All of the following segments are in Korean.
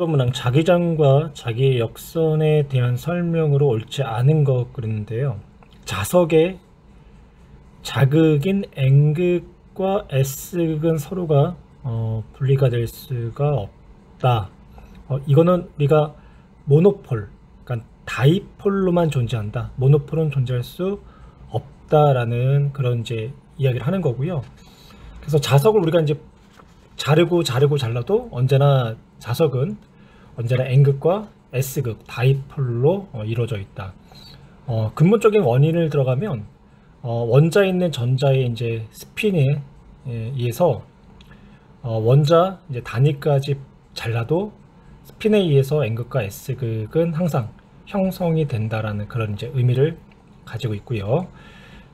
문항 자기장과 자기 역선에 대한 설명으로 옳지 않은 것 그랬는데요. 자석의 자극인 N극과 S극은 서로가 분리가 될 수가 없다. 이거는 우리가 모노폴, 그러니까 다이폴로만 존재한다. 모노폴은 존재할 수 없다라는 그런 이제 이야기를 하는 거고요. 그래서 자석을 우리가 이제 자르고 잘라도 언제나 자석은 언제나 N극과 S극 다이폴로 이루어져 있다. 근본적인 원인을 들어가면 원자에 있는 전자의 이제 스핀에 의해서 원자 이제 단위까지 잘라도 스핀에 의해서 N극과 S극은 항상 형성이 된다라는 그런 이제 의미를 가지고 있고요.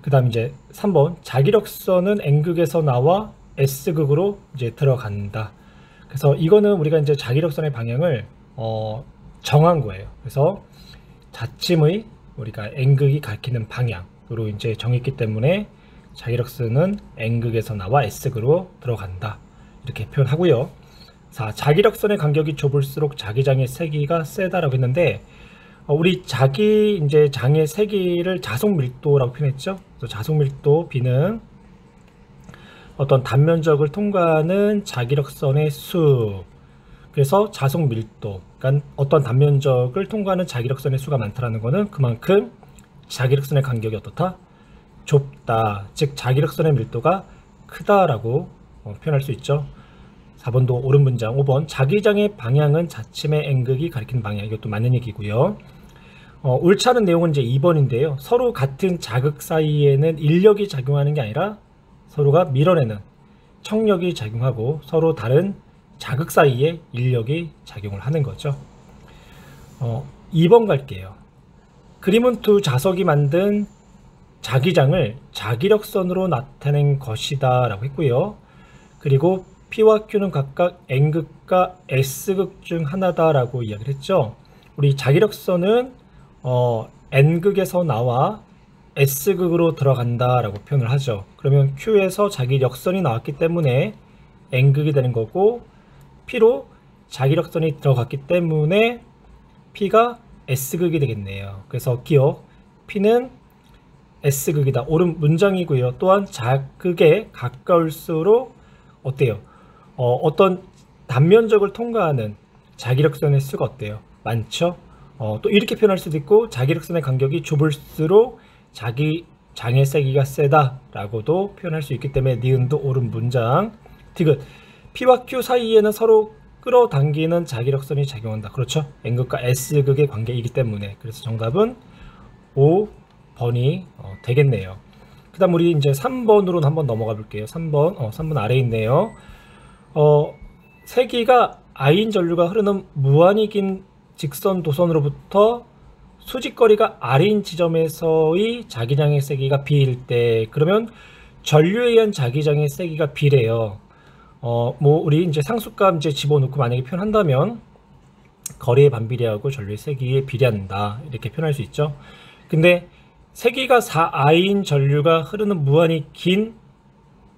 그 다음 이제 3번 자기력선은 N극에서 나와 S극으로 이제 들어간다. 그래서 이거는 우리가 이제 자기력선의 방향을 정한 거예요. 그래서 자침의 우리가 N극이 가리키는 방향으로 이제 정했기 때문에 자기력선은 N극에서 나와 S극으로 들어간다. 이렇게 표현하고요. 자, 자기력선의 간격이 좁을수록 자기장의 세기가 세다라고 했는데 우리 자기 이제 장의 세기를 자속 밀도라고 표현했죠. 그래서 자속 밀도 B는 어떤 단면적을 통과하는 자기력선의 수. 그래서 자속 밀도, 그러니까 어떤 단면적을 통과하는 자기력선의 수가 많다라는 것은 그만큼 자기력선의 간격이 어떻다? 좁다. 즉 자기력선의 밀도가 크다라고 표현할 수 있죠. 4번도 옳은 문장. 5번 자기장의 방향은 자침의 N극이 가리키는 방향. 이것도 맞는 얘기고요. 옳지 않은 내용은 이제 2번인데요. 서로 같은 자극 사이에는 인력이 작용하는 게 아니라 서로가 밀어내는 청력이 작용하고 서로 다른 자극 사이에 인력이 작용을 하는 거죠. 2번 갈게요. 그림은 두 자석이 만든 자기장을 자기력선으로 나타낸 것이다 라고 했고요. 그리고 P와 Q는 각각 N극과 S극 중 하나다 라고 이야기를 했죠. 우리 자기력선은 N극에서 나와 S극으로 들어간다 라고 표현을 하죠. 그러면 Q에서 자기력선이 나왔기 때문에 N극이 되는 거고 P로 자기력선이 들어갔기 때문에 P가 S극이 되겠네요. 그래서 기억 P는 S극이다. 옳은 문장이고요. 또한 자극에 가까울수록 어때요? 어떤 단면적을 통과하는 자기력선의 수가 어때요? 많죠? 또 이렇게 표현할 수도 있고 자기력선의 간격이 좁을수록 자기 장의 세기가 세다 라고도 표현할 수 있기 때문에 니은도 옳은 문장. 디귿 P와 Q 사이에는 서로 끌어당기는 자기력선이 작용한다. 그렇죠? N극과 S극의 관계이기 때문에. 그래서 정답은 5번이 되겠네요. 그 다음 우리 이제 3번으로 한번 넘어가 볼게요. 3번 아래에 있네요. 세기가 I인 전류가 흐르는 무한히 긴 직선 도선으로부터 수직거리가 R인 지점에서의 자기장의 세기가 B일 때, 그러면 전류에 의한 자기장의 세기가 B래요. 우리 이제 상수값 이제 집어넣고 만약에 표현한다면 거리의 반비례하고 전류의 세기에 비례한다. 이렇게 표현할 수 있죠. 근데 세기가 4I인 전류가 흐르는 무한히 긴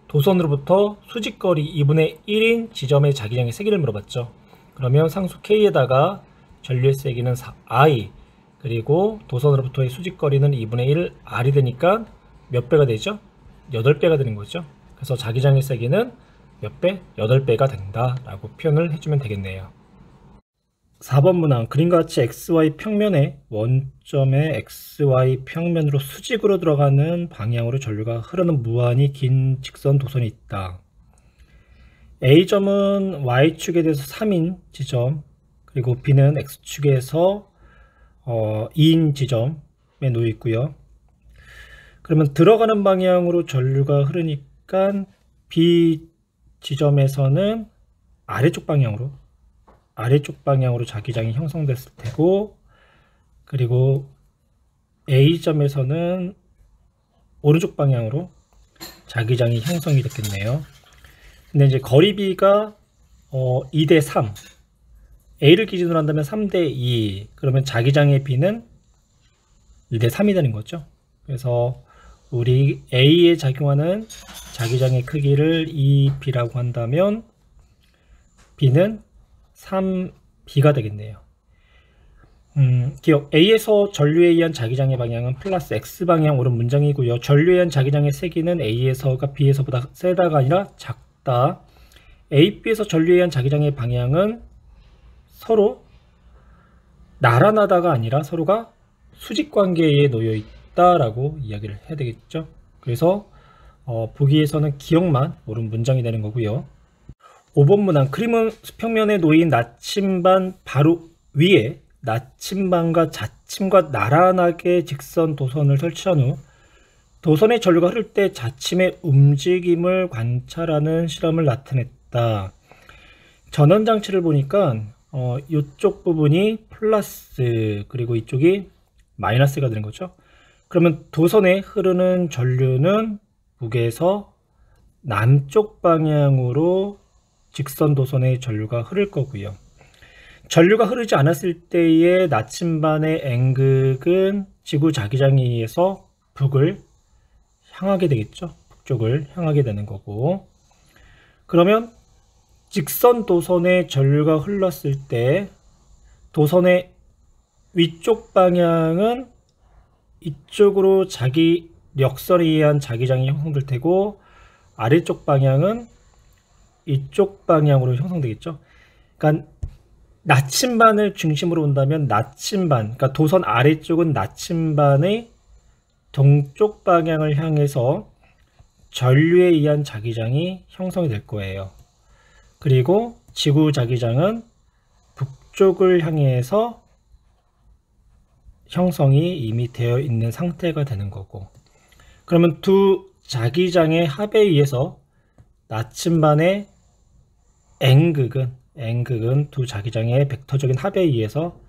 도선으로부터 수직거리 2분의 1인 지점의 자기장의 세기를 물어봤죠. 그러면 상수 K에다가 전류의 세기는 4I, 그리고 도선으로부터의 수직거리는 2분의 1 R이 되니까 몇 배가 되죠? 8배가 되는 거죠. 그래서 자기장의 세기는 몇 배? 8배가 된다 라고 표현을 해주면 되겠네요. 4번 문항 그림과 같이 XY 평면에 원점의 XY 평면으로 수직으로 들어가는 방향으로 전류가 흐르는 무한히 긴 직선 도선이 있다. A점은 Y축에 대해서 3인 지점, 그리고 B는 X축에서 2인 지점에 놓여 있고요. 그러면 들어가는 방향으로 전류가 흐르니까 B 지점에서는 아래쪽 방향으로 자기장이 형성됐을 테고, 그리고 A점에서는 오른쪽 방향으로 자기장이 형성이 됐겠네요. 근데 이제 거리 B가 2대 3, A를 기준으로 한다면 3대 2, 그러면 자기장의 B는 2대 3이 되는 거죠. 그래서 우리 A에 작용하는 자기장의 크기를 2B라고 한다면 B는 3B B가 되겠네요. 기억 A에서 전류에 의한 자기장의 방향은 플러스 X방향 옳은 문장이고요. 전류에 의한 자기장의 세기는 A에서가 B에서보다 세다가 아니라 작다. A, B에서 전류에 의한 자기장의 방향은 서로 나란하다가 아니라 서로가 수직관계에 놓여 있다라고 이야기를 해야 되겠죠. 그래서 보기에서는 기억만 옳은 문장이 되는 거고요. 5번 문항 크림은 수평면에 놓인 나침반 바로 위에 나침반과 자침과 나란하게 직선 도선을 설치한 후 도선의 전류가 흐를 때 자침의 움직임을 관찰하는 실험을 나타냈다. 전원장치를 보니까 이쪽 부분이 플러스 그리고 이쪽이 마이너스가 되는 거죠. 그러면 도선에 흐르는 전류는 북에서 남쪽 방향으로 직선 도선의 전류가 흐를 거고요. 전류가 흐르지 않았을 때의 나침반의 N극은 지구 자기장에 의해서 북을 향하게 되겠죠. 북쪽을 향하게 되는 거고, 그러면 직선 도선의 전류가 흘렀을 때 도선의 위쪽 방향은 이쪽으로 자기 력선에 의한 자기장이 형성될 테고, 아래쪽 방향은 이쪽 방향으로 형성되겠죠. 그러니까 나침반을 중심으로 본다면 나침반, 그러니까 도선 아래쪽은 나침반의 동쪽 방향을 향해서 전류에 의한 자기장이 형성이 될 거예요. 그리고 지구 자기장은 북쪽을 향해서 형성이 이미 되어 있는 상태가 되는 거고, 그러면 두 자기장의 합에 의해서 나침반의 N극은 두 자기장의 벡터적인 합에 의해서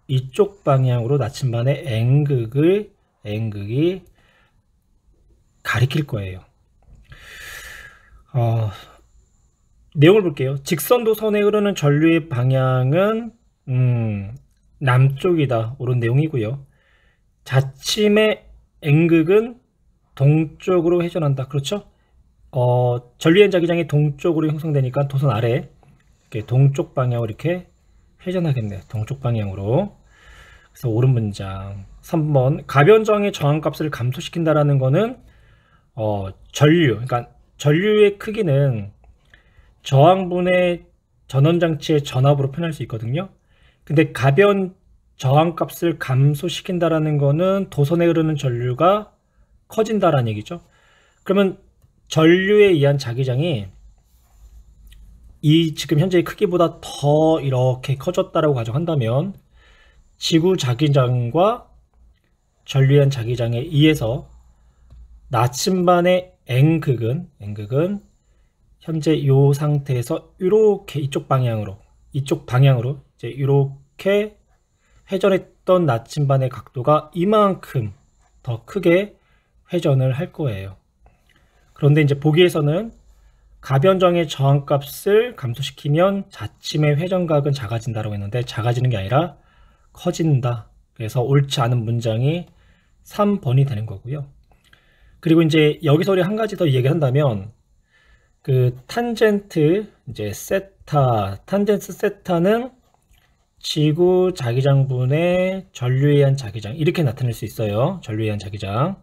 이쪽 방향으로 나침반의 N극이 가리킬 거예요. 내용을 볼게요. 직선도선에 흐르는 전류의 방향은 남쪽이다. 옳은 내용이고요. 자침의 N극은 동쪽으로 회전한다. 그렇죠? 전류의 자기장이 동쪽으로 형성되니까 도선 아래 이렇게 동쪽 방향으로 이렇게 회전하겠네요. 동쪽 방향으로. 그래서 옳은 문장. 3번 가변저항의 저항값을 감소시킨다라는 거는 그러니까 전류의 크기는 저항분의 전원장치의 전압으로 표현할 수 있거든요. 근데 가변 저항값을 감소시킨다라는 거는 도선에 흐르는 전류가 커진다라는 얘기죠. 그러면 전류에 의한 자기장이 이 지금 현재의 크기보다 더 이렇게 커졌다라고 가정한다면 지구 자기장과 전류에 의한 자기장에 의해서 나침반의 N극은 현재 이 상태에서 이렇게 이쪽 방향으로 이제 이렇게 회전했던 나침반의 각도가 이만큼 더 크게 회전을 할 거예요. 그런데 이제 보기에서는 가변정의 저항값을 감소시키면 자침의 회전각은 작아진다라고 했는데 작아지는 게 아니라 커진다. 그래서 옳지 않은 문장이 3번이 되는 거고요. 그리고 이제 여기서 우리 한 가지 더 얘기한다면 그 탄젠트 이제 탄젠트 세타는 지구 자기장분의 전류에 의한 자기장 이렇게 나타낼 수 있어요. 전류에 의한 자기장.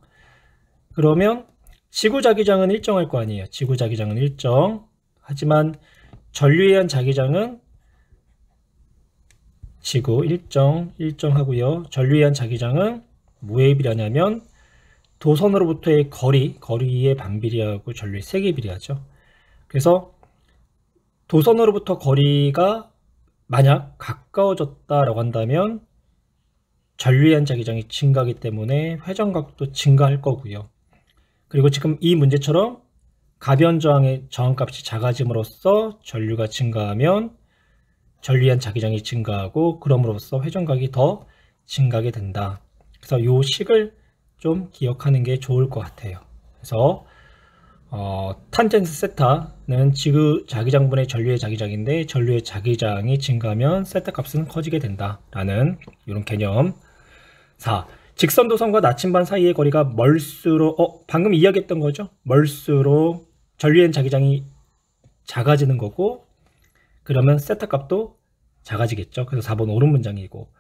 그러면 지구 자기장은 일정할 거 아니에요. 지구 자기장은 일정. 하지만 전류에 의한 자기장은 지구 일정하고요. 전류에 의한 자기장은 뭐에 비례하냐면 도선으로부터의 거리에 반비례하고 전류의 세기에 비례하죠. 그래서 도선으로부터 거리가 만약 가까워졌다라고 한다면 전류에 의한 자기장이 증가하기 때문에 회전각도 증가할 거고요. 그리고 지금 이 문제처럼 가변저항의 저항값이 작아짐으로써 전류가 증가하면 전류에 의한 자기장이 증가하고 그럼으로써 회전각이 더 증가하게 된다. 그래서 이 식을 좀 기억하는 게 좋을 것 같아요. 그래서 탄젠트 세타는 지구 자기장분의 전류의 자기장인데 전류의 자기장이 증가하면 세타 값은 커지게 된다라는 이런 개념. 4. 직선도선과 나침반 사이의 거리가 멀수록 방금 이야기했던 거죠. 멀수록 전류의 자기장이 작아지는 거고 그러면 세타 값도 작아지겠죠. 그래서 4번 옳은 문장이고,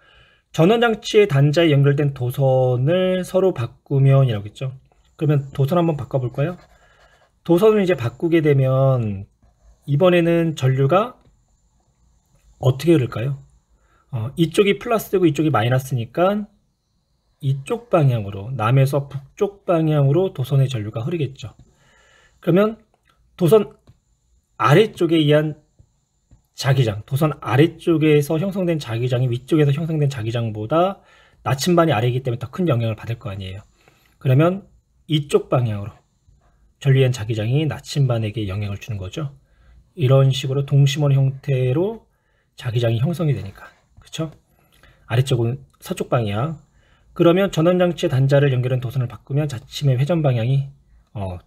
전원장치의 단자에 연결된 도선을 서로 바꾸면 이라고 했죠. 그러면 도선 한번 바꿔볼까요? 도선을 이제 바꾸게 되면 이번에는 전류가 어떻게 흐를까요? 이쪽이 플러스고 이쪽이 마이너스니까 이쪽 방향으로, 남에서 북쪽 방향으로 도선의 전류가 흐르겠죠. 그러면 도선 아래쪽에 의한 자기장, 도선 아래쪽에서 형성된 자기장이 위쪽에서 형성된 자기장보다 나침반이 아래이기 때문에 더 큰 영향을 받을 거 아니에요. 그러면 이쪽 방향으로 전류에 의한 자기장이 나침반에게 영향을 주는 거죠. 이런 식으로 동심원 형태로 자기장이 형성이 되니까, 그쵸? 아래쪽은 서쪽 방향. 그러면 전원장치의 단자를 연결한 도선을 바꾸면 자침의 회전 방향이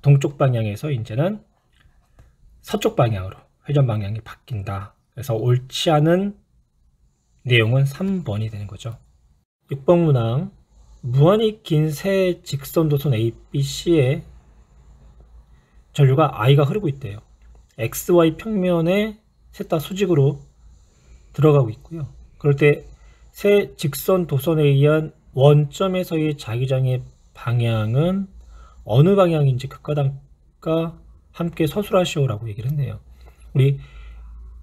동쪽 방향에서 이제는 서쪽 방향으로 회전 방향이 바뀐다. 그래서 옳지 않은 내용은 3번이 되는 거죠. 6번 문항, 무한히 긴 새 직선 도선 A, B, C에 전류가 I가 흐르고 있대요. XY 평면에 셋 다 수직으로 들어가고 있고요. 그럴 때 새 직선 도선에 의한 원점에서의 자기장의 방향은 어느 방향인지 극과 단과 함께 서술하시오라고 얘기를 했네요. 우리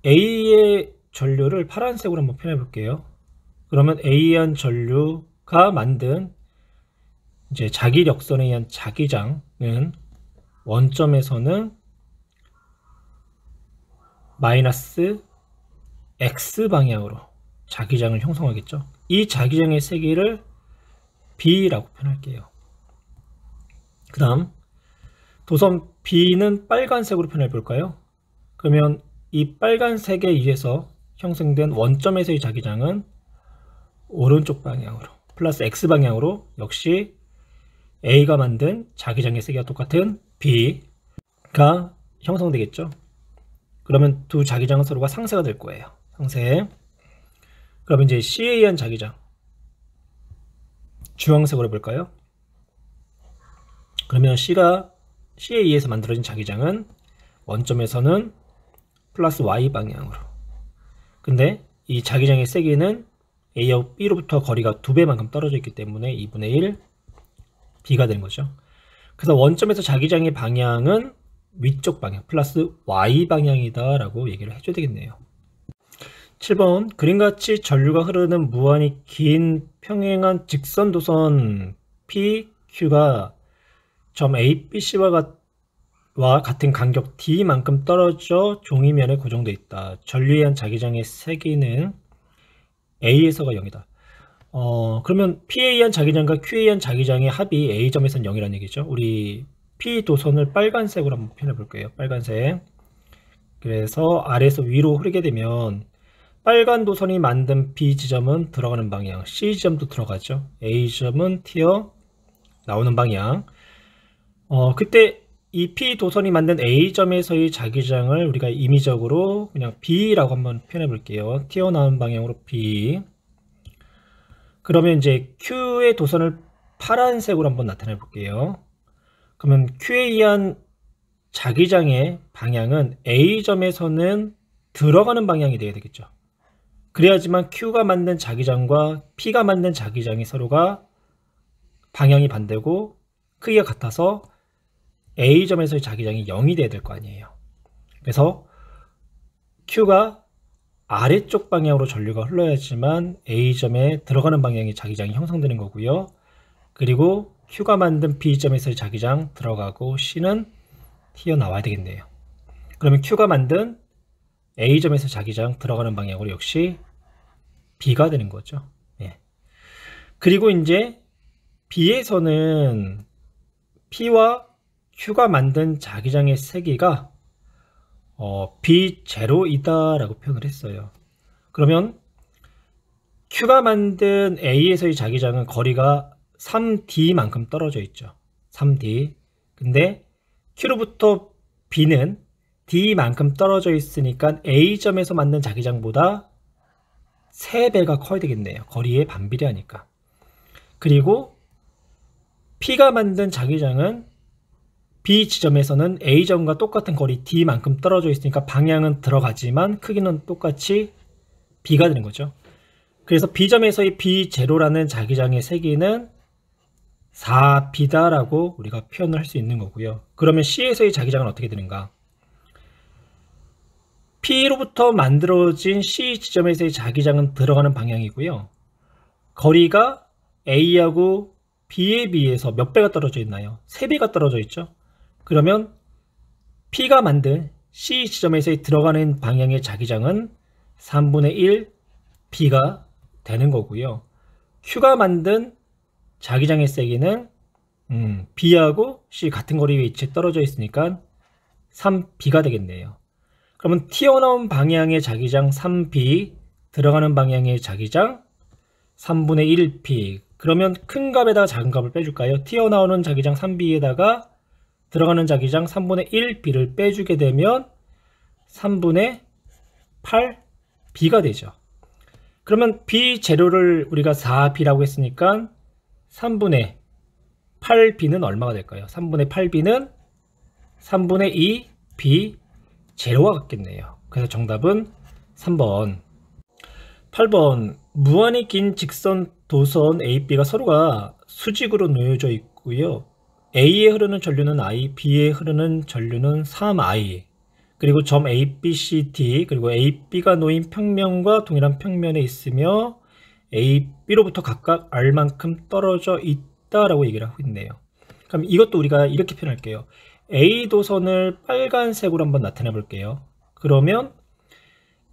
A의 전류를 파란색으로 한번 표현해 볼게요. 그러면 A에 의한 전류가 만든 이제 자기력선에 의한 자기장은 원점에서는 마이너스 X 방향으로 자기장을 형성하겠죠. 이 자기장의 세기를 B라고 표현할게요. 그 다음 도선 B는 빨간색으로 표현해 볼까요? 그러면 이 빨간색에 의해서 형성된 원점에서의 자기장은 오른쪽 방향으로 플러스 X 방향으로 역시 A가 만든 자기장의 세기와 똑같은 B가 형성되겠죠. 그러면 두 자기장은 서로가 상쇄가 될 거예요. 상쇄. 그러면 이제 C에 의한 자기장 주황색으로 볼까요? 그러면 C에 의해서 만들어진 자기장은 원점에서는 플러스 Y 방향으로. 근데 이 자기장의 세기는 A하고 B로부터 거리가 2배만큼 떨어져 있기 때문에 2분의 1 B가 되는 거죠. 그래서 원점에서 자기장의 방향은 위쪽 방향 플러스 Y 방향이다 라고 얘기를 해줘야 되겠네요. 7번 그림같이 전류가 흐르는 무한히 긴 평행한 직선 도선 PQ가 점 ABC와 같은 간격 D만큼 떨어져 종이면에 고정되어 있다. 전류에 의한 자기장의 세기는 A에서가 0이다. 그러면 P에 의한 자기장과 Q에 의한 자기장의 합이 A점에서는 0이라는 얘기죠. 우리 P 도선을 빨간색으로 한번 표현해 볼게요. 빨간색. 그래서 아래에서 위로 흐르게 되면 빨간 도선이 만든 B 지점은 들어가는 방향, C 지점도 들어가죠. A 지점은 튀어 나오는 방향. 그때 이 P 도선이 만든 A점에서의 자기장을 우리가 임의적으로 그냥 B라고 한번 표현해 볼게요. 튀어나오는 방향으로 B. 그러면 이제 Q의 도선을 파란색으로 한번 나타내 볼게요. 그러면 Q에 의한 자기장의 방향은 A점에서는 들어가는 방향이 되어야 되겠죠. 그래야지만 Q가 만든 자기장과 P가 만든 자기장이 서로가 방향이 반대고 크기가 같아서 A점에서의 자기장이 0이 돼야 될 거 아니에요. 그래서 Q가 아래쪽 방향으로 전류가 흘러야지만 A점에 들어가는 방향의 자기장이 형성되는 거고요. 그리고 Q가 만든 B점에서의 자기장 들어가고 C는 튀어나와야 되겠네요. 그러면 Q가 만든 A점에서 자기장 들어가는 방향으로 역시 B가 되는 거죠. 예. 그리고 이제 B에서는 P와 Q가 만든 자기장의 세기가 B0이다 라고 표현을 했어요. 그러면 Q가 만든 A에서의 자기장은 거리가 3D만큼 떨어져 있죠. 3D. 근데 Q로부터 B는 D만큼 떨어져 있으니까 A점에서 만든 자기장보다 3배가 커야 되겠네요. 거리에 반비례하니까. 그리고 P가 만든 자기장은 B 지점에서는 A점과 똑같은 거리 D만큼 떨어져 있으니까 방향은 들어가지만 크기는 똑같이 B가 되는 거죠. 그래서 B점에서의 B0라는 자기장의 세기는 4B다라고 우리가 표현을 할 수 있는 거고요. 그러면 C에서의 자기장은 어떻게 되는가? P로부터 만들어진 C 지점에서의 자기장은 들어가는 방향이고요. 거리가 A하고 B에 비해서 몇 배가 떨어져 있나요? 3배가 떨어져 있죠. 그러면 P가 만든 C 지점에서의 들어가는 방향의 자기장은 3분의 1 B가 되는 거고요. Q가 만든 자기장의 세기는 B하고 C 같은 거리 위치에 떨어져 있으니까 3B가 되겠네요. 그러면 튀어나온 방향의 자기장 3B, 들어가는 방향의 자기장 3분의 1B. 그러면 큰 값에다가 작은 값을 빼줄까요? 튀어나오는 자기장 3B에다가 들어가는 자기장 3분의 1B를 빼주게 되면 3분의 8B가 되죠. 그러면 B 재료를 우리가 4B라고 했으니까 3분의 8B는 얼마가 될까요? 3분의 8B는 3분의 2B 제로와 같겠네요. 그래서 정답은 3번. 8번. 무한히 긴 직선 도선 A, B가 서로가 수직으로 놓여져 있고요. A에 흐르는 전류는 I, B에 흐르는 전류는 3I. 그리고 점 A, B, C, D 그리고 A, B가 놓인 평면과 동일한 평면에 있으며 A, B로부터 각각 R만큼 떨어져 있다라고 얘기를 하고 있네요. 그럼 이것도 우리가 이렇게 표현할게요. A 도선을 빨간색으로 한번 나타내 볼게요. 그러면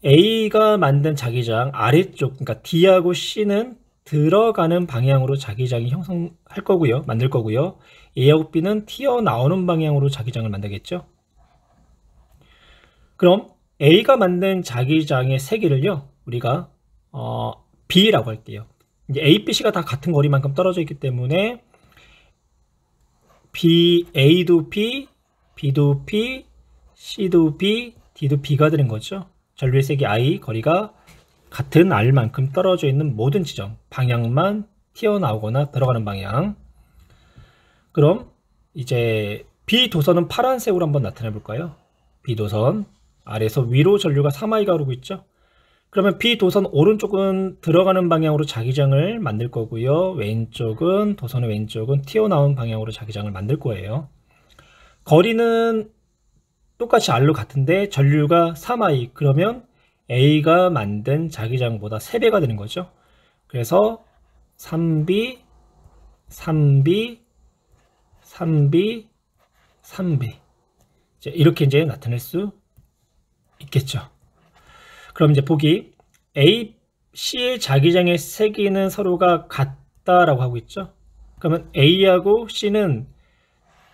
A가 만든 자기장 아래쪽, 그러니까 D하고 C는 들어가는 방향으로 자기장이 형성할 거고요. 만들 거고요. A하고 B는 튀어나오는 방향으로 자기장을 만들겠죠. 그럼 A가 만든 자기장의 세기를요, 우리가 B라고 할게요. 이제 A, B, C가 다 같은 거리만큼 떨어져 있기 때문에 B, A도 B, B도 B, C도 B, D도 B가 되는 거죠. 전류의 세기 I, 거리가 같은 R만큼 떨어져 있는 모든 지점, 방향만 튀어나오거나 들어가는 방향. 그럼 이제 B 도선은 파란색으로 한번 나타내 볼까요? B 도선 아래에서 위로 전류가 3I가 흐르고 있죠. 그러면 B 도선 오른쪽은 들어가는 방향으로 자기장을 만들 거고요. 왼쪽은 도선의 왼쪽은 튀어나온 방향으로 자기장을 만들 거예요. 거리는 똑같이 R로 같은데 전류가 3I, 그러면 A가 만든 자기장보다 3배가 되는 거죠. 그래서 3B, 3B, 3B, 3B 이렇게 이제 나타낼 수 있겠죠. 그럼 이제 보기 A, C의 자기장의 세기는 서로가 같다라고 하고 있죠. 그러면 A하고 C는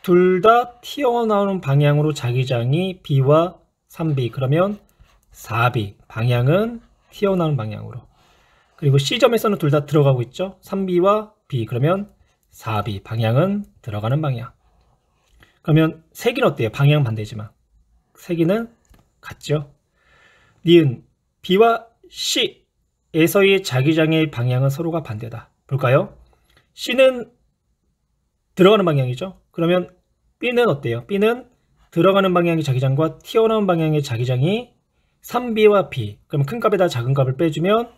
둘 다 튀어나오는 방향으로 자기장이 B와 3B, 그러면 4B, 방향은 튀어나오는 방향으로. 그리고 C점에서는 둘 다 들어가고 있죠. 3B와 B, 그러면 4B, 방향은 들어가는 방향. 그러면 세기는 어때요? 방향 반대지만 세기는 같죠. 니은 B와 C에서의 자기장의 방향은 서로가 반대다. 볼까요? C는 들어가는 방향이죠. 그러면 B는 어때요? B는 들어가는 방향의 자기장과 튀어나온 방향의 자기장이 3B와 B. 그럼 큰 값에다 작은 값을 빼주면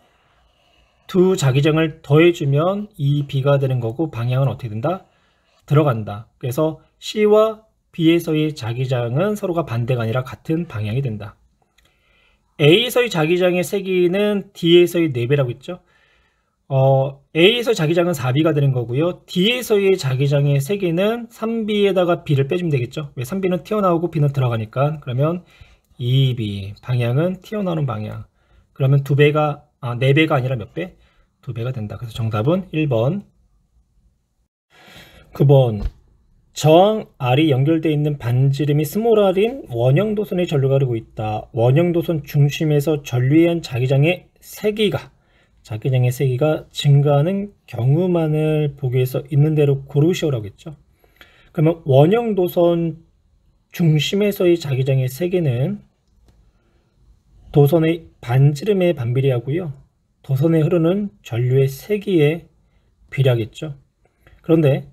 두 자기장을 더해주면 2B가 되는 거고, 방향은 어떻게 된다? 들어간다. 그래서 C와 B에서의 자기장은 서로가 반대가 아니라 같은 방향이 된다. A에서의 자기장의 세기는 D에서의 4배라고 했죠. A에서 자기장은 4B가 되는 거고요. D에서의 자기장의 세기는 3B에다가 B를 빼주면 되겠죠. 왜? 3B는 튀어나오고 B는 들어가니까. 그러면 2B, 방향은 튀어나오는 방향. 그러면 4배가 아니라 몇 배? 2배가 된다. 그래서 정답은 1번. 9번. 저항 R이 연결되어 있는 반지름이 스몰 r인 원형 도선의 전류가 흐르고 있다. 원형 도선 중심에서 전류에 의한 자기장의 세기가 증가하는 경우만을 보기에서 있는 대로 고르시오라고 했죠. 그러면 원형 도선 중심에서의 자기장의 세기는 도선의 반지름에 반비례하고요. 도선에 흐르는 전류의 세기에 비례하겠죠. 그런데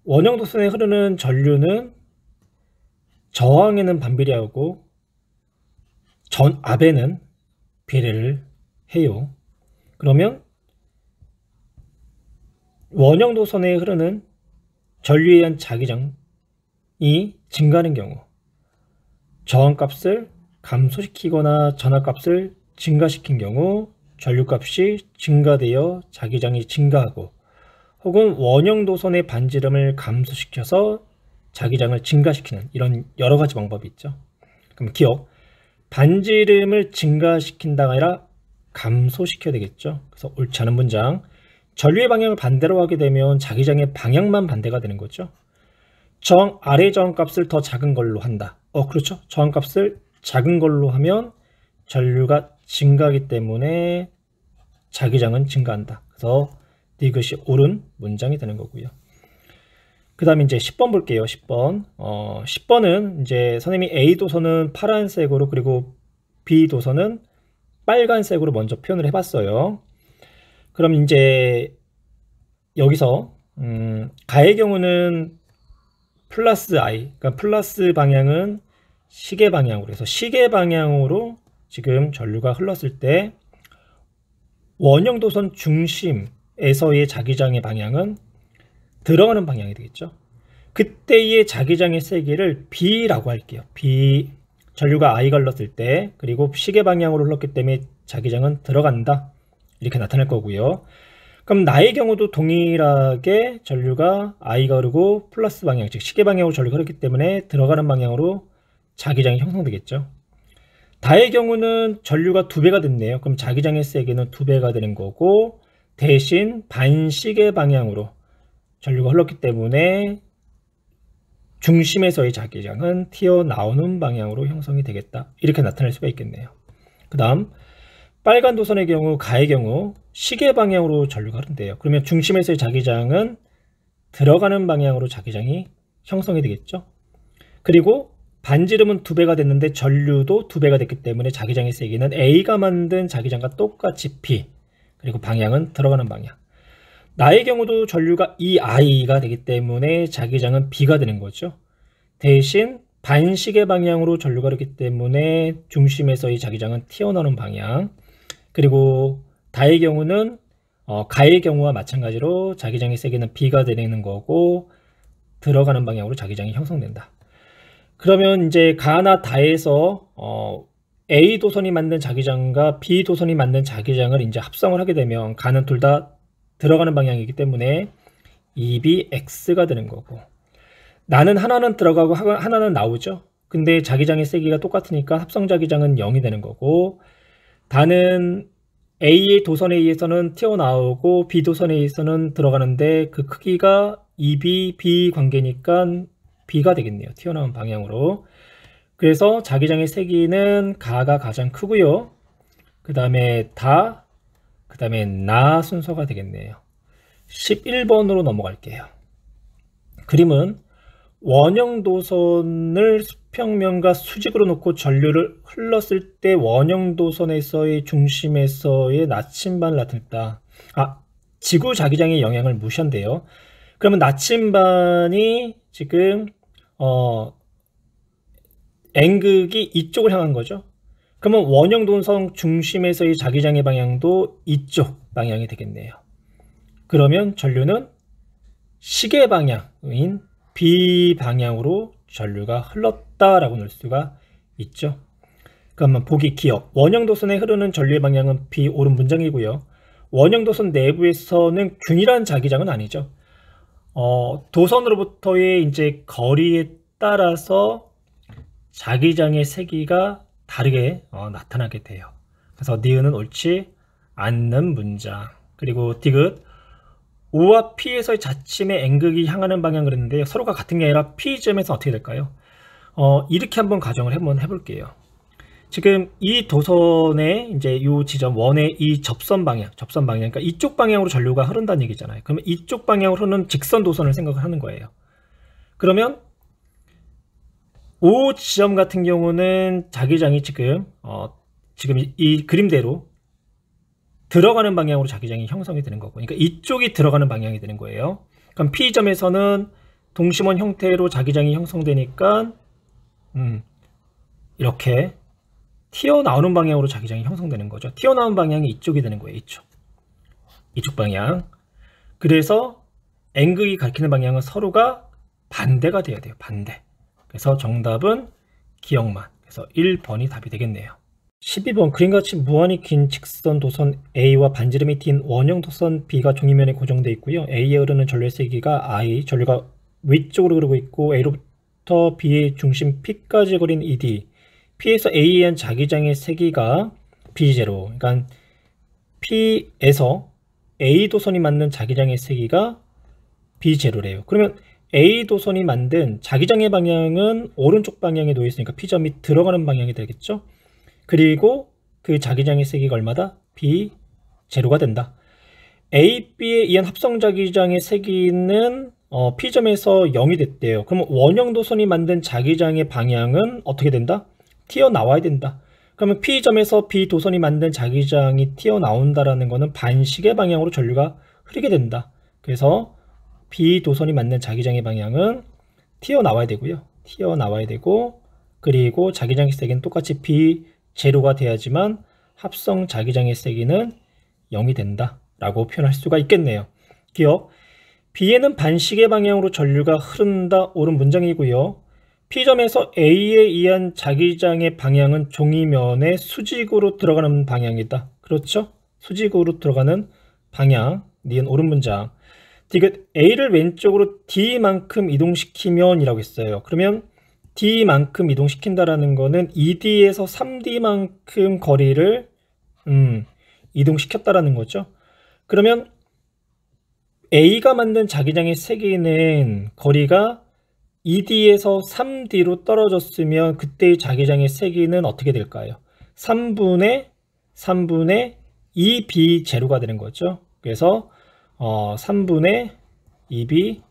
원형 도선에 흐르는 전류는 저항에는 반비례하고 전압에는 비례를 해요. 그러면 원형 도선에 흐르는 전류에 의한 자기장이 증가하는 경우 저항값을 감소시키거나 전압값을 증가시킨 경우 전류값이 증가되어 자기장이 증가하고, 혹은 원형 도선의 반지름을 감소시켜서 자기장을 증가시키는, 이런 여러 가지 방법이 있죠. 그럼 기억, 반지름을 증가시킨다가 아니라 감소시켜야 되겠죠. 그래서 옳지 않은 문장, 전류의 방향을 반대로 하게 되면 자기장의 방향만 반대가 되는 거죠. 아래 저항값을 더 작은 걸로 한다. 그렇죠. 저항값을 작은 걸로 하면 전류가 증가하기 때문에 자기장은 증가한다. 그래서 이것이 옳은 문장이 되는 거고요. 그 다음에 이제 10번 볼게요. 10번. 10번은 이제 선생님이 A 도선은 파란색으로, 그리고 B 도선은 빨간색으로 먼저 표현을 해봤어요. 그럼 이제 여기서 가의 경우는 플러스 I, 그러니까 플러스 방향은 시계 방향으로 해서 시계 방향으로 지금 전류가 흘렀을 때 원형 도선 중심에서의 자기장의 방향은 들어가는 방향이 되겠죠. 그때의 자기장의 세기를 B라고 할게요. B, 전류가 I가 흘렀을 때, 그리고 시계 방향으로 흘렀기 때문에 자기장은 들어간다, 이렇게 나타날 거고요. 그럼 나의 경우도 동일하게 전류가 I가 흐르고 플러스 방향, 즉 시계 방향으로 전류가 흐르기 때문에 들어가는 방향으로 자기장이 형성되겠죠. 다의 경우는 전류가 2배가 됐네요. 그럼 자기장의 세기는 2배가 되는 거고, 대신 반시계 방향으로 전류가 흘렀기 때문에 중심에서의 자기장은 튀어나오는 방향으로 형성이 되겠다, 이렇게 나타낼 수가 있겠네요. 그 다음 빨간 도선의 경우, 가의 경우 시계 방향으로 전류가 흐른대요. 그러면 중심에서의 자기장은 들어가는 방향으로 자기장이 형성이 되겠죠. 그리고 반지름은 2배가 됐는데 전류도 2배가 됐기 때문에 자기장의 세기는 A가 만든 자기장과 똑같이 P, 그리고 방향은 들어가는 방향. 나의 경우도 전류가 EI가 되기 때문에 자기장은 B가 되는 거죠. 대신 반시계 방향으로 전류가 흐르기 때문에 중심에서의 자기장은 튀어나오는 방향. 그리고 다의 경우는 가의 경우와 마찬가지로 자기장의 세기는 B가 되는 거고 들어가는 방향으로 자기장이 형성된다. 그러면 이제 가나 다에서 A 도선이 만든 자기장과 B 도선이 만든 자기장을 이제 합성을 하게 되면 가는 둘 다 들어가는 방향이기 때문에 EBX가 되는 거고, 나는 하나는 들어가고 하나는 나오죠. 근데 자기장의 세기가 똑같으니까 합성 자기장은 0이 되는 거고, 다는 A의 도선에 의해서는 튀어나오고 B 도선에 의해서는 들어가는데 그 크기가 EB, B 관계니까 B가 되겠네요. 튀어나온 방향으로. 그래서 자기장의 세기는 가가 가장 크고요. 그 다음에 다, 그 다음에 나 순서가 되겠네요. 11번으로 넘어갈게요. 그림은 원형 도선을 수평면과 수직으로 놓고 전류를 흘렀을 때 원형 도선에서의 중심에서의 나침반을 나타냈다. 지구 자기장의 영향을 무시한대요. 그러면 나침반이 지금 N극이 이쪽을 향한 거죠. 그러면 원형 도선 중심에서의 자기장의 방향도 이쪽 방향이 되겠네요. 그러면 전류는 시계 방향인 B 방향으로 전류가 흘렀다라고 넣을 수가 있죠. 그러면 보기 기억, 원형 도선에 흐르는 전류의 방향은 B, 옳은 문장이고요. 원형 도선 내부에서는 균일한 자기장은 아니죠. 도선으로부터의 이제 거리에 따라서 자기장의 세기가 다르게 나타나게 돼요. 그래서 니은은 옳지 않는 문장. 그리고 디귿, O와 P에서의 자침의 N극이 향하는 방향을 그랬는데요. 서로가 같은 게 아니라 P점에서 어떻게 될까요? 이렇게 한번 가정을 한번 해볼게요. 지금 이 도선의 이제 이 지점 원의 이 접선 방향, 그러니까 이쪽 방향으로 전류가 흐른다는 얘기잖아요. 그러면 이쪽 방향으로 흐르는 직선 도선을 생각을 하는 거예요. 그러면 O 지점 같은 경우는 자기장이 지금 이 그림대로 들어가는 방향으로 자기장이 형성이 되는 거고, 그러니까 이쪽이 들어가는 방향이 되는 거예요. 그럼 P점에서는 동심원 형태로 자기장이 형성되니까 이렇게 튀어나오는 방향으로 자기장이 형성되는 거죠. 튀어나오는 방향이 이쪽이 되는 거예요. 이쪽 방향. 그래서 N극이 가리키는 방향은 서로가 반대가 돼야 돼요. 반대. 그래서 정답은 기역만. 그래서 1번이 답이 되겠네요. 12번 그림같이 무한히 긴 직선 도선 A와 반지름이 T인 원형 도선 B가 종이면에 고정되어 있고요. A에 흐르는 전류의 세기가 I, 전류가 위쪽으로 흐르고 있고 A로부터 B의 중심 P까지 거리는 ED, P에서 A에 의한 자기장의 세기가 B0, 그러니까 P에서 A 도선이 만든 자기장의 세기가 B0래요. 그러면 A 도선이 만든 자기장의 방향은 오른쪽 방향에 놓여 있으니까 P점이 들어가는 방향이 되겠죠. 그리고 그 자기장의 세기가 얼마다? B0가 된다. A, B에 의한 합성 자기장의 세기는 P점에서 0이 됐대요. 그러면 원형 도선이 만든 자기장의 방향은 어떻게 된다? 튀어나와야 된다. 그러면 P점에서 B 도선이 만든 자기장이 튀어나온다라는 것은 반시계 방향으로 전류가 흐르게 된다. 그래서 B 도선이 만든 자기장의 방향은 튀어나와야 되고요. 튀어나와야 되고, 그리고 자기장의 세기는 똑같이 B0가 돼야지만 합성 자기장의 세기는 0이 된다 라고 표현할 수가 있겠네요. 기억, B에는 반시계 방향으로 전류가 흐른다 옳은 문장이고요. P점에서 A에 의한 자기장의 방향은 종이면에 수직으로 들어가는 방향이다. 그렇죠? 수직으로 들어가는 방향, 니은 옳은 문장. 디귿, A를 왼쪽으로 D만큼 이동시키면 이라고 했어요. 그러면 D만큼 이동시킨다라는 거는 2D에서 3D만큼 거리를 이동시켰다라는 거죠. 그러면 A가 만든 자기장의 세기는 거리가 2D에서 3D로 떨어졌으면 그때의 자기장의 세기는 어떻게 될까요? 3분의 2B0가 되는 거죠. 그래서 3분의 2B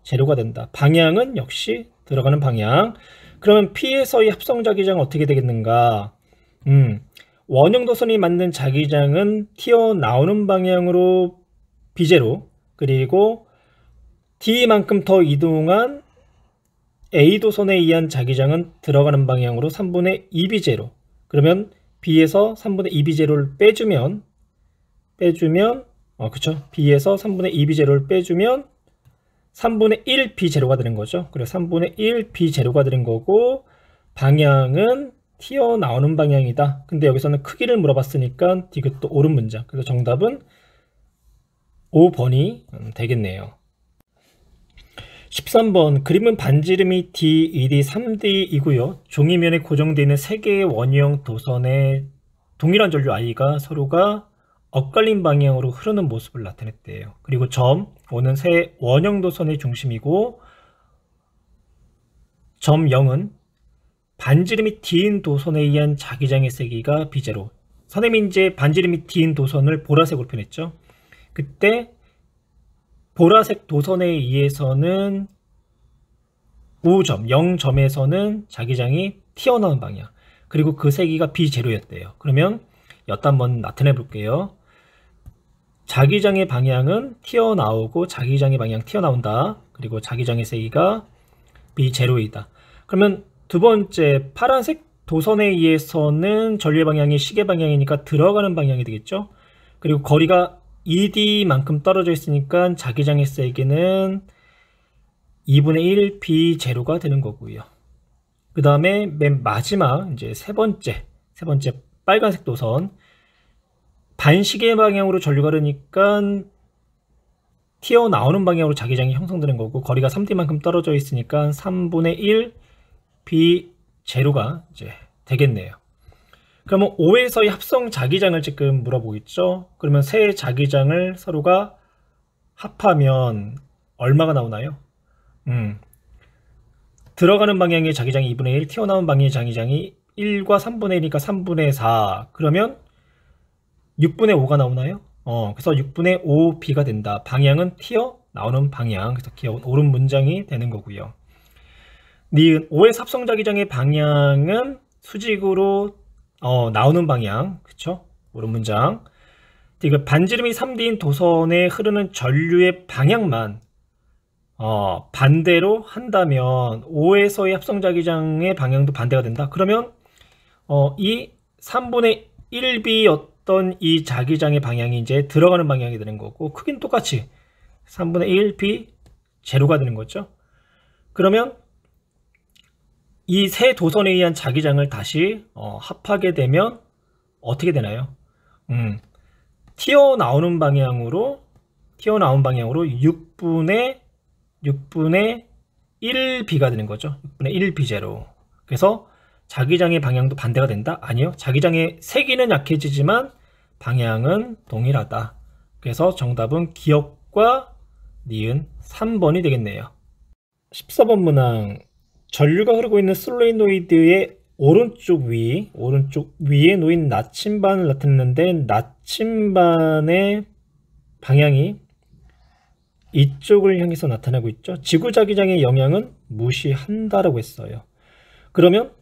제로가 된다. 방향은 역시 들어가는 방향. 그러면 P에서의 합성 자기장은 어떻게 되겠는가? 원형 도선이 만든 자기장은 튀어나오는 방향으로 B0, 그리고 D만큼 더 이동한 A 도선에 의한 자기장은 들어가는 방향으로 3분의 2B0. 그러면 B에서 3분의 2B0를 빼주면 그쵸? B에서 3분의 2B0를 빼주면 3분의 1 B0가 되는 거죠. 그래서 3분의 1 B0가 되는 거고, 방향은 튀어나오는 방향이다. 근데 여기서는 크기를 물어봤으니까 디귿도 옳은 문장. 그래서 정답은 5번이 되겠네요. 13번 그림은 반지름이 D, 2D, 3D이고요. 종이면에 고정되어 있는 3개의 원형 도선의 동일한 전류 I가 서로가 엇갈린 방향으로 흐르는 모습을 나타냈대요. 그리고 점 O는 새 원형 도선의 중심이고, 점 0은 반지름이 D인 도선에 의한 자기장의 세기가 B0. 선생님이 이제 반지름이 D인 도선을 보라색으로 표현했죠. 그때 보라색 도선에 의해서는 O점, 0점에서는 자기장이 튀어나온 방향, 그리고 그 세기가 B0였대요. 그러면 여기다 한번 나타내 볼게요. 자기장의 방향은 튀어나오고 자기장의 방향 튀어나온다. 그리고 자기장의 세기가 B0이다. 그러면 두 번째 파란색 도선에 의해서는 전류의 방향이 시계 방향이니까 들어가는 방향이 되겠죠. 그리고 거리가 2D만큼 떨어져 있으니까 자기장의 세기는 2분의 1 B0가 되는 거고요. 그 다음에 맨 마지막 이제 세 번째 빨간색 도선, 반시계 방향으로 전류가 흐르니까 튀어나오는 방향으로 자기장이 형성되는 거고, 거리가 3D만큼 떨어져 있으니까 3분의 1 B0가 이제 되겠네요. 그러면 O에서의 합성 자기장을 지금 물어보겠죠. 그러면 세 자기장을 서로가 합하면 얼마가 나오나요? 들어가는 방향의 자기장이 2분의 1, 튀어나오는 방향의 자기장이 1과 3분의 1이니까 3분의 4. 그러면 6분의 5가 나오나요? 그래서 6분의 5B가 된다. 방향은 튀어나오는 방향. 그래서 기억은 옳은 문장이 되는 거고요. 니은 O의 합성 자기장의 방향은 수직으로 나오는 방향. 그쵸? 옳은 문장. 디귿 반지름이 3D인 도선에 흐르는 전류의 방향만 반대로 한다면 O에서의 합성 자기장의 방향도 반대가 된다. 그러면 이 3분의 1b였던 이 자기장의 방향이 이제 들어가는 방향이 되는 거고, 크기는 똑같이 3분의 1b 제로가 되는 거죠. 그러면 이 세 도선에 의한 자기장을 다시 합하게 되면 어떻게 되나요? 튀어나온 방향으로 6분의 1b가 되는 거죠. 6분의 1b 제로. 그래서 자기장의 방향도 반대가 된다? 아니요. 자기장의 세기는 약해지지만 방향은 동일하다. 그래서 정답은 기역과 니은 3번이 되겠네요. 14번 문항. 전류가 흐르고 있는 솔레노이드의 오른쪽 위에 놓인 나침반을 나타냈는데, 나침반의 방향이 이쪽을 향해서 나타나고 있죠. 지구자기장의 영향은 무시한다라고 했어요. 그러면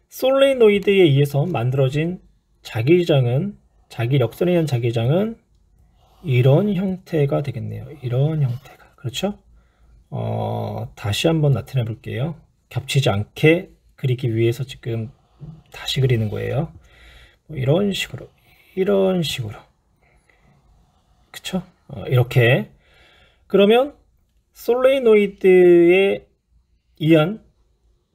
솔레노이드에 의해서 만들어진 자기장은, 자기력선에 의한 자기장은 이런 형태가 되겠네요. 이런 형태가. 그렇죠? 다시 한번 나타내 볼게요. 겹치지 않게 그리기 위해서 지금 다시 그리는 거예요. 이런 식으로. 그쵸? 이렇게. 그러면 솔레노이드에 의한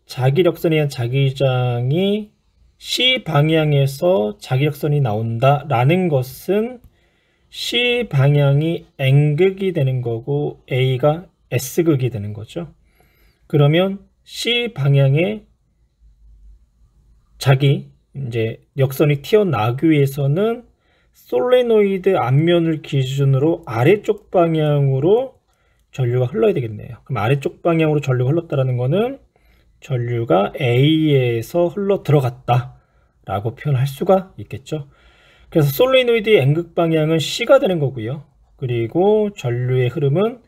자기력선에 의한 자기장이 C 방향에서 자기력선이 나온다 라는 것은 C 방향이 N극이 되는 거고 A가 S극이 되는 거죠. 그러면 C 방향에 이제 역선이 튀어나오기 위해서는 솔레노이드 앞면을 기준으로 아래쪽 방향으로 전류가 흘러야 되겠네요. 그럼 아래쪽 방향으로 전류가 흘렀다는 거는 전류가 A에서 흘러 들어갔다 라고 표현할 수가 있겠죠. 그래서 솔레노이드의 N극 방향은 C가 되는 거고요. 그리고 전류의 흐름은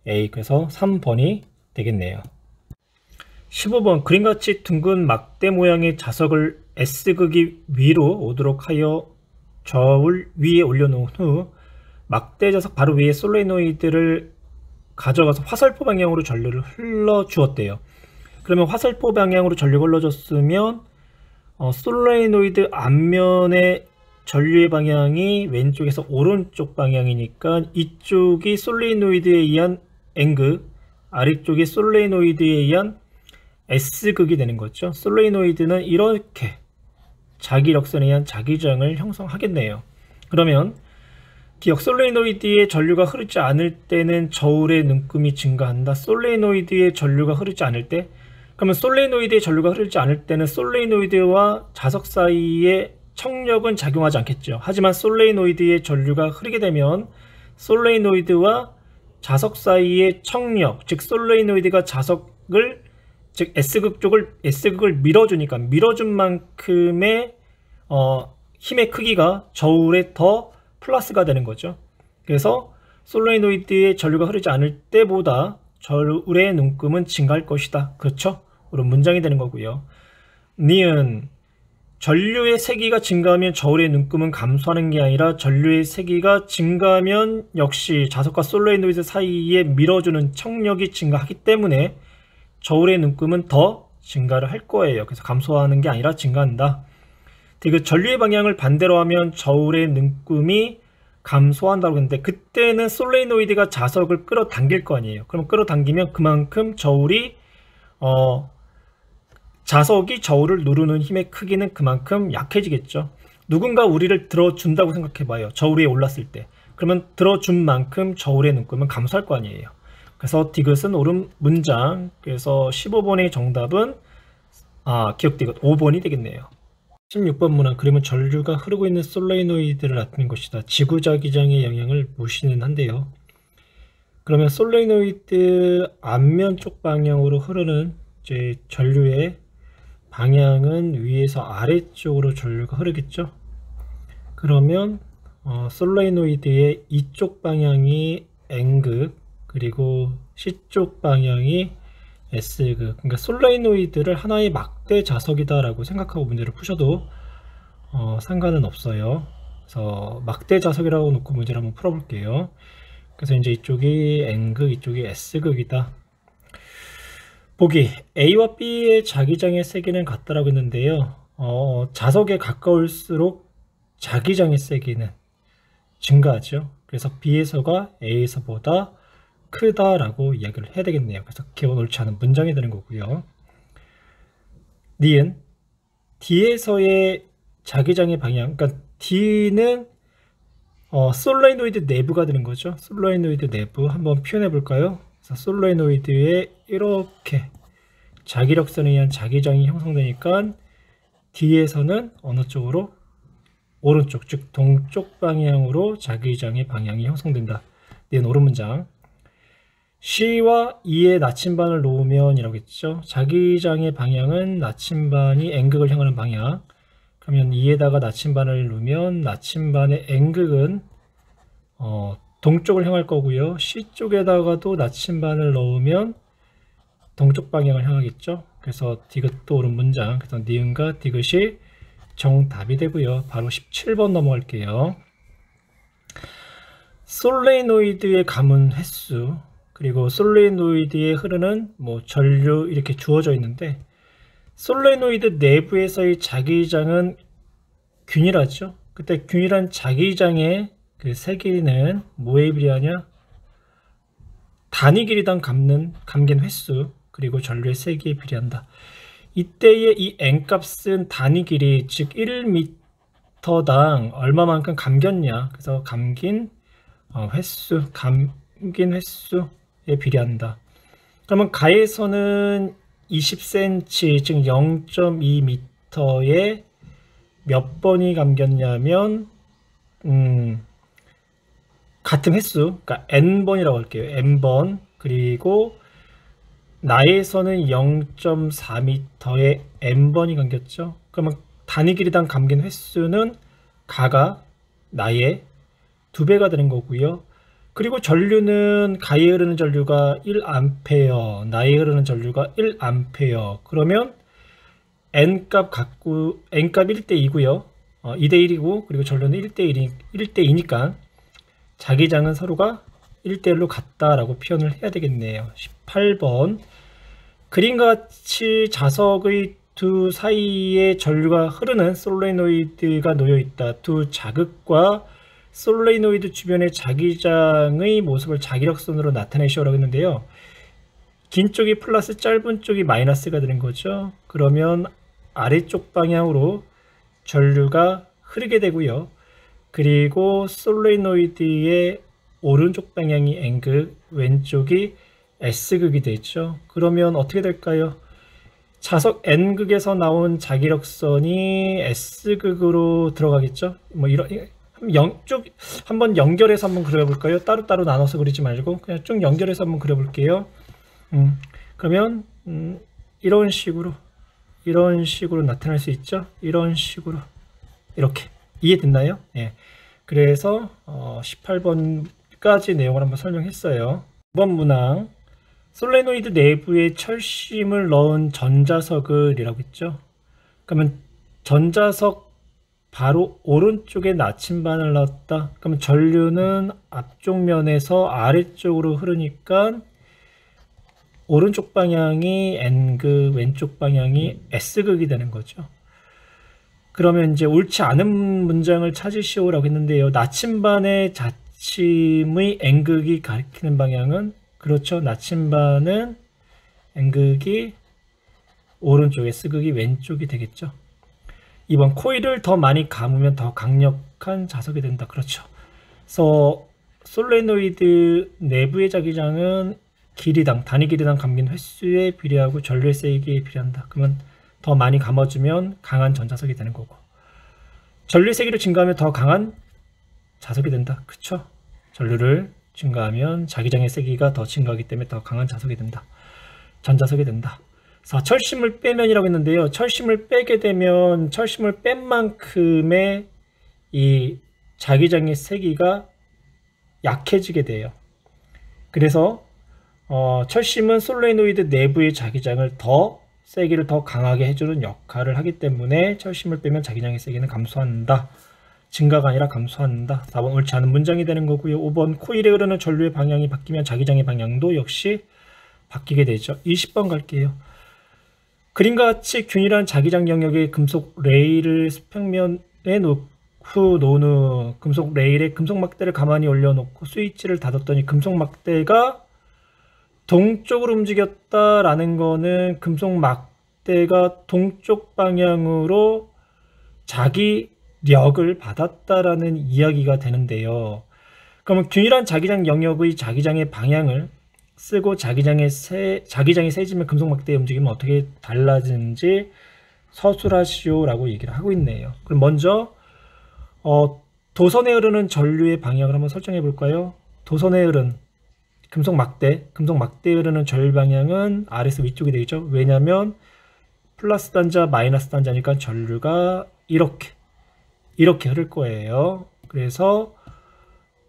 A, 그래서 3번이 되겠네요. 15번. 그림같이 둥근 막대 모양의 자석을 S극이 위로 오도록 하여 저울 위에 올려놓은 후 막대 자석 바로 위에 솔레노이드를 가져가서 화살표 방향으로 전류를 흘러주었대요. 그러면 화살표 방향으로 전류가 흘러줬으면 솔레노이드 앞면의 전류의 방향이 왼쪽에서 오른쪽 방향이니까 이쪽이 솔레노이드에 의한 N극, 아래쪽이 솔레노이드에 의한 S극이 되는 거죠. 솔레노이드는 이렇게 자기력선에 의한 자기장을 형성하겠네요. 그러면 기억, 솔레노이드의 전류가 흐르지 않을 때는 저울의 눈금이 증가한다. 솔레노이드의 전류가 흐르지 않을 때, 그러면 솔레노이드의 전류가 흐르지 않을 때는 솔레노이드와 자석 사이에 청력은 작용하지 않겠죠. 하지만 솔레노이드의 전류가 흐르게 되면 솔레노이드와 자석 사이의 청력, 즉 솔레노이드가 자석을, 즉 S극을 밀어주니까 밀어준 만큼의 힘의 크기가 저울에 더 플러스가 되는 거죠. 그래서 솔레노이드의 전류가 흐르지 않을 때보다 저울의 눈금은 증가할 것이다. 그렇죠? 그런 문장이 되는 거고요. 니은, 전류의 세기가 증가하면 저울의 눈금은 감소하는 게 아니라 전류의 세기가 증가하면 역시 자석과 솔레노이드 사이에 밀어주는 청력이 증가하기 때문에 저울의 눈금은 더 증가를 할 거예요. 그래서 감소하는 게 아니라 증가한다. 그 전류의 방향을 반대로 하면 저울의 눈금이 감소한다고 했는데, 그때는 솔레노이드가 자석을 끌어당길 거 아니에요. 그럼 끌어당기면 그만큼 자석이 저울을 누르는 힘의 크기는 그만큼 약해지겠죠. 누군가 우리를 들어준다고 생각해 봐요. 저울 위에 올랐을 때. 그러면 들어준 만큼 저울의 눈금은 감소할 거 아니에요. 그래서 디귿은 옳은 문장. 그래서 15번의 정답은 기억 디귿 5번이 되겠네요. 16번 문항. 그림은 전류가 흐르고 있는 솔레노이드를 나타낸 것이다. 지구자기장의 영향을 무시는 한데요. 그러면 솔레노이드 앞면 쪽 방향으로 흐르는 이제 전류의 방향은 위에서 아래쪽으로 전류가 흐르겠죠. 그러면 솔레노이드의 이쪽 방향이 N극, 그리고 C쪽 방향이 S극. 그러니까 솔레노이드를 하나의 막대 자석이다 라고 생각하고 문제를 푸셔도 상관은 없어요. 그래서 막대 자석이라고 놓고 문제를 한번 풀어볼게요. 그래서 이제 이쪽이 N극, 이쪽이 S극이다. 보기, A와 B의 자기장의 세기는 같다라고 했는데요. 자석에 가까울수록 자기장의 세기는 증가하죠. 그래서 B에서가 A에서보다 크다라고 이야기를 해야 되겠네요. 그래서 기본 옳지 않은 문장이 되는 거고요. 니은 D에서의 자기장의 방향, 그러니까 D는 솔레노이드 내부가 되는 거죠. 솔레노이드 내부 한번 표현해 볼까요? 솔레노이드에 이렇게 자기력선에 의한 자기장이 형성되니까 D에서는 어느 쪽으로? 오른쪽, 즉 동쪽 방향으로 자기장의 방향이 형성된다. 니은 옳은 문장. C와 E의 나침반을 놓으면 이라고 했죠. 자기장의 방향은 나침반이 N극을 향하는 방향. 그러면 E에다가 나침반을 놓으면 나침반의 N극은 동쪽을 향할 거고요. C 쪽에다가도 나침반을 넣으면 동쪽 방향을 향하겠죠. 그래서 디귿도 옳은 문장. 그래서 니은과 디귿이 정답이 되고요. 바로 17번 넘어갈게요. 솔레노이드의 감은 횟수, 그리고 솔레노이드에 흐르는 전류 이렇게 주어져 있는데, 솔레노이드 내부에서의 자기장은 균일하죠. 그때 균일한 자기장의 그 세기는 뭐에 비례하냐? 단위 길이당 감긴 횟수, 그리고 전류의 세기에 비례한다. 이때의 이 N값은 단위 길이, 즉 1m당 얼마만큼 감겼냐. 그래서 감긴 횟수에 비례한다. 그러면 가에서는 20cm, 즉 0.2m에 몇 번이 감겼냐면 같은 횟수, 그러니까 n번이라고 할게요. n번. 그리고 나에서는 0.4m에 n번이 감겼죠. 그러면 단위 길이당 감긴 횟수는 가가 나의 2배가 되는 거고요. 그리고 전류는 가에 흐르는 전류가 1A, 나에 흐르는 전류가 1A. 그러면 n값 1대2고요. 2대1이고, 그리고 전류는 1대2니까 자기장은 서로가 1대1로 같다라고 표현을 해야 되겠네요. 18번. 그림과 같이 자석의 두 사이에 전류가 흐르는 솔레노이드가 놓여 있다. 두 자극과 솔레노이드 주변의 자기장의 모습을 자기력선으로 나타내시오라고 했는데요. 긴 쪽이 플러스, 짧은 쪽이 마이너스가 되는 거죠. 그러면 아래쪽 방향으로 전류가 흐르게 되고요. 그리고 솔레노이드의 오른쪽 방향이 N극, 왼쪽이 S극이 되죠. 그러면 어떻게 될까요? 자석 N극에서 나온 자기력선이 S극으로 들어가겠죠. 한번 연결해서 한번 그려볼까요? 따로따로 나눠서 그리지 말고 그냥 쭉 연결해서 한번 그려볼게요. 그러면 이런 식으로 나타날 수 있죠. 이런 식으로 이렇게 이해됐나요? 예. 그래서 18번까지 내용을 한번 설명했어요. 2번 문항. 솔레노이드 내부에 철심을 넣은 전자석을 이라고 했죠. 그러면 전자석 바로 오른쪽에 나침반을 넣었다. 그러면 전류는 앞쪽 면에서 아래쪽으로 흐르니까 오른쪽 방향이 N극, 왼쪽 방향이 S극이 되는 거죠. 그러면 이제 옳지 않은 문장을 찾으시오라고 했는데요. 나침반의 자침의 N극이 가리키는 방향은, 그렇죠. 나침반은 N극이 오른쪽, S극이 왼쪽이 되겠죠. 2번. 코일을 더 많이 감으면 더 강력한 자석이 된다. 그렇죠. 그래서 솔레노이드 내부의 자기장은 단위 길이당 감긴 횟수에 비례하고 전류의 세기에 비례한다. 그러면 더 많이 감아주면 강한 전자석이 되는 거고, 전류의 세기를 증가하면 더 강한 자석이 된다. 그쵸? 전류를 증가하면 자기장의 세기가 더 증가하기 때문에 더 강한 자석이 된다. 전자석이 된다. 자, 철심을 빼면이라고 했는데요. 철심을 빼게 되면 철심을 뺀 만큼의 이 자기장의 세기가 약해지게 돼요. 그래서 철심은 솔레노이드 내부의 자기장을 세기를 더 강하게 해주는 역할을 하기 때문에 철심을 빼면 자기장의 세기는 감소한다. 증가가 아니라 감소한다. 4번 옳지 않은 문장이 되는 거고요. 5번. 코일에 흐르는 전류의 방향이 바뀌면 자기장의 방향도 역시 바뀌게 되죠. 20번 갈게요. 그림과 같이 균일한 자기장 영역의 금속 레일을 수평면에 놓은 후 금속 레일에 금속 막대를 가만히 올려놓고 스위치를 닫았더니 금속 막대가 동쪽으로 움직였다라는 거는 금속 막대가 동쪽 방향으로 자기력을 받았다라는 이야기가 되는데요. 그러면 균일한 자기장 영역의 자기장의 방향을 쓰고 자기장이 세지면 금속 막대의 움직임은 어떻게 달라지는지 서술하시오라고 얘기를 하고 있네요. 그럼 먼저 도선에 흐르는 전류의 방향을 한번 설정해 볼까요? 도선에 흐르는 금속 막대에 흐르는 전류 방향은 아래에서 위쪽이 되겠죠. 왜냐하면 플러스 단자, 마이너스 단자니까 전류가 이렇게 흐를 거예요. 그래서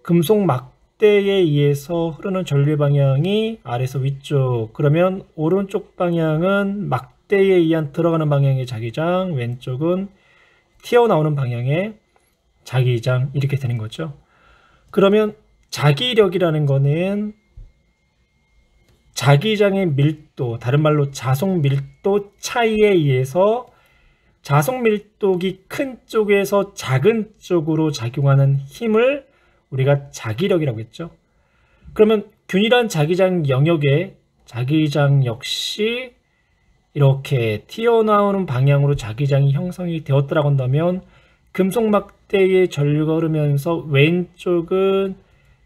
금속 막대에 의해서 흐르는 전류 방향이 아래에서 위쪽, 그러면 오른쪽 방향은 막대에 의한 들어가는 방향의 자기장, 왼쪽은 튀어나오는 방향의 자기장, 이렇게 되는 거죠. 그러면 자기력이라는 거는 자기장의 밀도, 다른 말로 자속 밀도 차이에 의해서 자속 밀도가 큰 쪽에서 작은 쪽으로 작용하는 힘을 우리가 자기력이라고 했죠. 그러면 균일한 자기장 영역의 자기장 역시 이렇게 튀어나오는 방향으로 자기장이 형성이 되었다고 한다면 금속 막대의 전류가 흐르면서 왼쪽은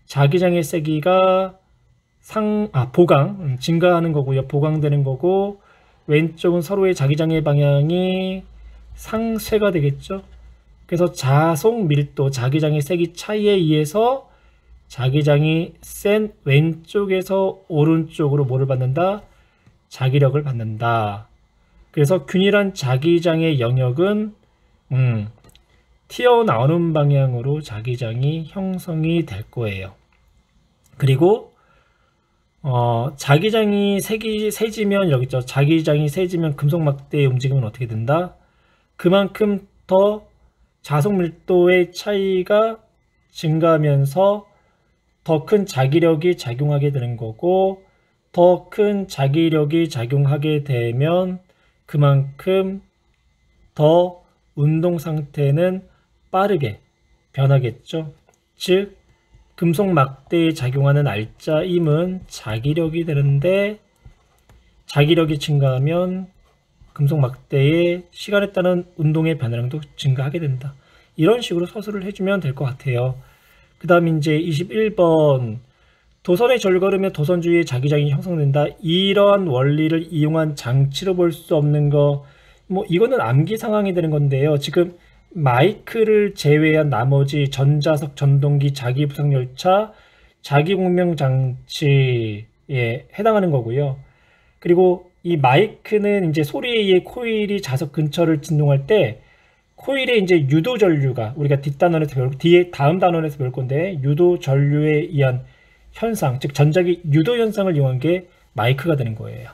자기장의 세기가 증가하는 거고요. 보강되는 거고, 왼쪽은 서로의 자기장의 방향이 상쇄가 되겠죠. 그래서 자속 밀도, 자기장의 세기 차이에 의해서 자기장이 센 왼쪽에서 오른쪽으로 뭐를 받는다? 자기력을 받는다. 그래서 균일한 자기장의 영역은 튀어나오는 방향으로 자기장이 형성이 될 거예요. 그리고 자기장이 세지면 여기 있죠. 자기장이 세지면 금속 막대의 움직임은 어떻게 된다? 그만큼 더 자속 밀도의 차이가 증가하면서 더 큰 자기력이 작용하게 되는 거고, 더 큰 자기력이 작용하게 되면 그만큼 더 운동 상태는 빠르게 변하겠죠. 즉 금속 막대에 작용하는 알짜임은 자기력이 되는데, 자기력이 증가하면 금속 막대의 시간에 따른 운동의 변화량도 증가하게 된다. 이런 식으로 서술을 해주면 될 것 같아요. 그 다음 이제 21번 도선의 전류가 흐르면 도선 주위에 자기장이 형성된다. 이러한 원리를 이용한 장치로 볼 수 없는 거, 이거는 암기 상황이 되는 건데요. 지금 마이크를 제외한 나머지 전자석, 전동기, 자기부상열차, 자기공명장치에 해당하는 거고요. 그리고 이 마이크는 이제 소리에 의해 코일이 자석 근처를 진동할 때 코일에 이제 유도 전류가, 우리가 다음 단원에서 배울 건데, 유도 전류에 의한 현상, 즉 전자기 유도 현상을 이용한 게 마이크가 되는 거예요.